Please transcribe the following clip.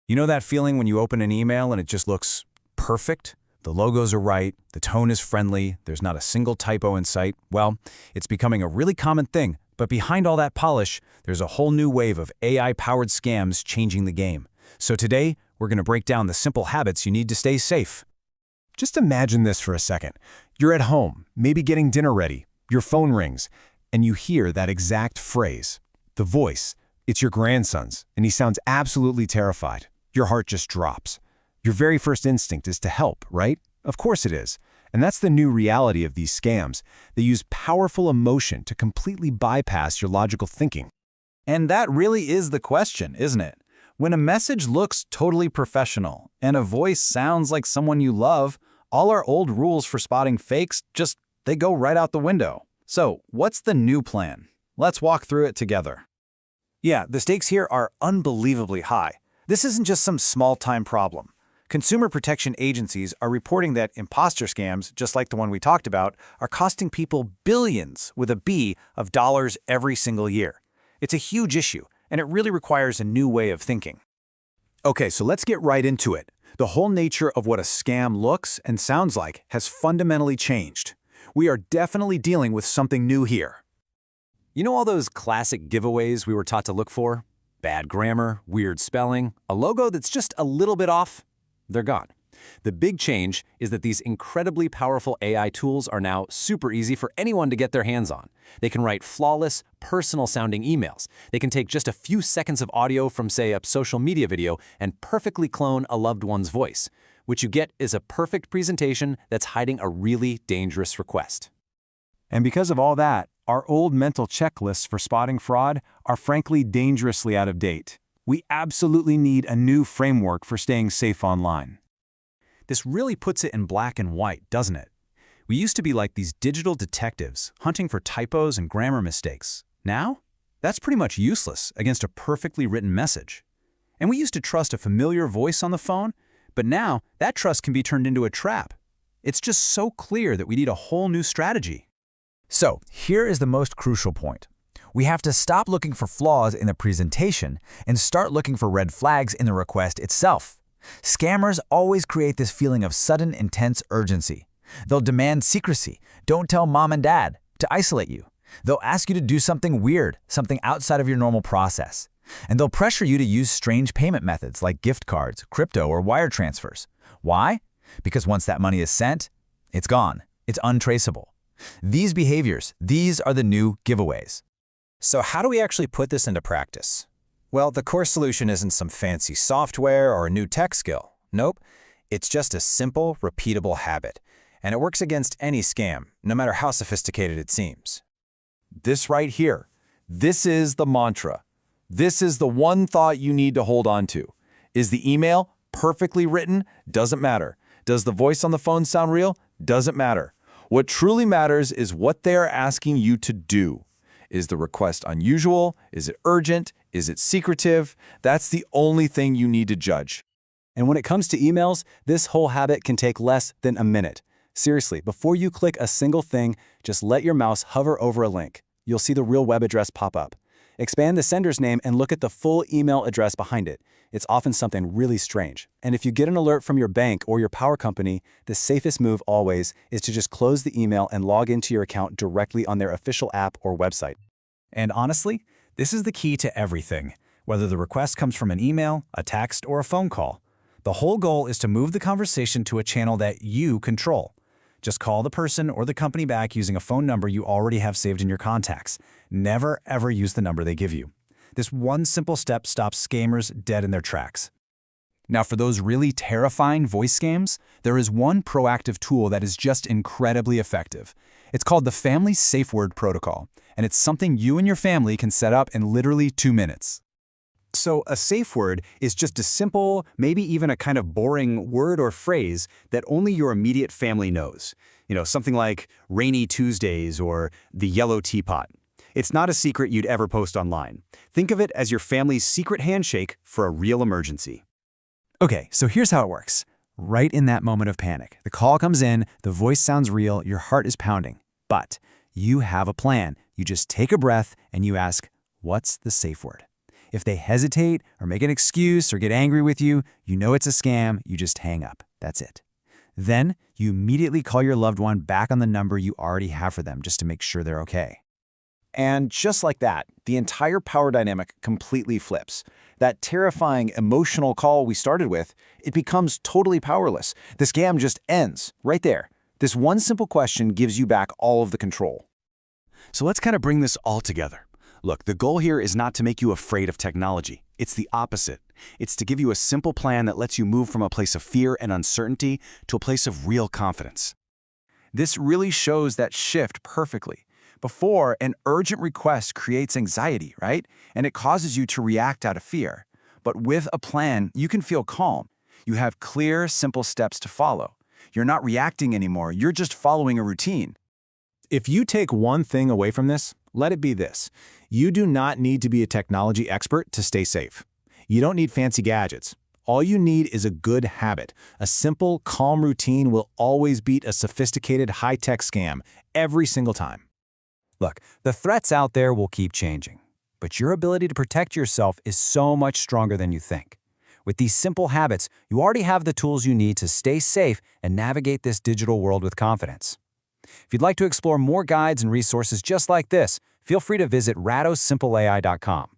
You know that feeling when you open an email and it just looks perfect? The logos are right, the tone is friendly, there's not a single typo in sight. Well, it's becoming a really common thing, but behind all that polish, there's a whole new wave of AI-powered scams changing the game. So today, we're going to break down the simple habits you need to stay safe. Just imagine this for a second. You're at home, maybe getting dinner ready. Your phone rings, and you hear that exact phrase. The voice, it's your grandson's, and he sounds absolutely terrified. Your heart just drops. Your very first instinct is to help, right? Of course it is. And that's the new reality of these scams. They use powerful emotion to completely bypass your logical thinking. And that really is the question, isn't it? When a message looks totally professional and a voice sounds like someone you love, all our old rules for spotting fakes they go right out the window. So, what's the new plan? Let's walk through it together. Yeah, the stakes here are unbelievably high. This isn't just some small-time problem. Consumer protection agencies are reporting that imposter scams, just like the one we talked about, are costing people billions with a B of dollars every single year. It's a huge issue, and it really requires a new way of thinking. Okay, so let's get right into it. The whole nature of what a scam looks and sounds like has fundamentally changed. We are definitely dealing with something new here. You know all those classic giveaways we were taught to look for? Bad grammar, weird spelling, a logo that's just a little bit off? They're gone. The big change is that these incredibly powerful AI tools are now super easy for anyone to get their hands on. They can write flawless, personal-sounding emails. They can take just a few seconds of audio from, say, a social media video and perfectly clone a loved one's voice. What you get is a perfect presentation that's hiding a really dangerous request. And because of all that, our old mental checklists for spotting fraud are frankly dangerously out of date. We absolutely need a new framework for staying safe online. This really puts it in black and white, doesn't it? We used to be like these digital detectives, hunting for typos and grammar mistakes. Now, that's pretty much useless against a perfectly written message. And we used to trust a familiar voice on the phone, but now that trust can be turned into a trap. It's just so clear that we need a whole new strategy. So, here is the most crucial point. We have to stop looking for flaws in the presentation and start looking for red flags in the request itself. Scammers always create this feeling of sudden, intense urgency. They'll demand secrecy, don't tell mom and dad, to isolate you. They'll ask you to do something weird, something outside of your normal process. And they'll pressure you to use strange payment methods like gift cards, crypto, or wire transfers. Why? Because once that money is sent, it's gone. It's untraceable. These behaviors, these are the new giveaways. So how do we actually put this into practice? Well, the core solution isn't some fancy software or a new tech skill. Nope, it's just a simple, repeatable habit. And it works against any scam, no matter how sophisticated it seems. This right here, this is the mantra. This is the one thought you need to hold on to. Is the email perfectly written? Doesn't matter. Does the voice on the phone sound real? Doesn't matter. What truly matters is what they are asking you to do. Is the request unusual? Is it urgent? Is it secretive? That's the only thing you need to judge. And when it comes to emails, this whole habit can take less than a minute. Seriously, before you click a single thing, just let your mouse hover over a link. You'll see the real web address pop up. Expand the sender's name and look at the full email address behind it. It's often something really strange. And if you get an alert from your bank or your power company, the safest move always is to just close the email and log into your account directly on their official app or website. And honestly, this is the key to everything, whether the request comes from an email, a text, or a phone call. The whole goal is to move the conversation to a channel that you control. Just call the person or the company back using a phone number you already have saved in your contacts. Never, ever use the number they give you. This one simple step stops scammers dead in their tracks. Now, for those really terrifying voice scams, there is one proactive tool that is just incredibly effective. It's called the Family Safe Word Protocol, and it's something you and your family can set up in literally 2 minutes. So a safe word is just a simple, maybe even a kind of boring word or phrase that only your immediate family knows. You know, something like rainy Tuesdays or the yellow teapot. It's not a secret you'd ever post online. Think of it as your family's secret handshake for a real emergency. Okay, so here's how it works. Right in that moment of panic, the call comes in, the voice sounds real, your heart is pounding. But you have a plan. You just take a breath and you ask, what's the safe word? If they hesitate or make an excuse or get angry with you, you know it's a scam, you just hang up. That's it. Then, you immediately call your loved one back on the number you already have for them just to make sure they're okay. And just like that, the entire power dynamic completely flips. That terrifying emotional call we started with, it becomes totally powerless. The scam just ends right there. This one simple question gives you back all of the control. So let's kind of bring this all together. Look, the goal here is not to make you afraid of technology. It's the opposite. It's to give you a simple plan that lets you move from a place of fear and uncertainty to a place of real confidence. This really shows that shift perfectly. Before, an urgent request creates anxiety, right? And it causes you to react out of fear. But with a plan, you can feel calm. You have clear, simple steps to follow. You're not reacting anymore, you're just following a routine. If you take one thing away from this, let it be this. You do not need to be a technology expert to stay safe. You don't need fancy gadgets. All you need is a good habit. A simple, calm routine will always beat a sophisticated, high-tech scam every single time. Look, the threats out there will keep changing, but your ability to protect yourself is so much stronger than you think. With these simple habits, you already have the tools you need to stay safe and navigate this digital world with confidence. If you'd like to explore more guides and resources just like this, feel free to visit ratosimpleai.com.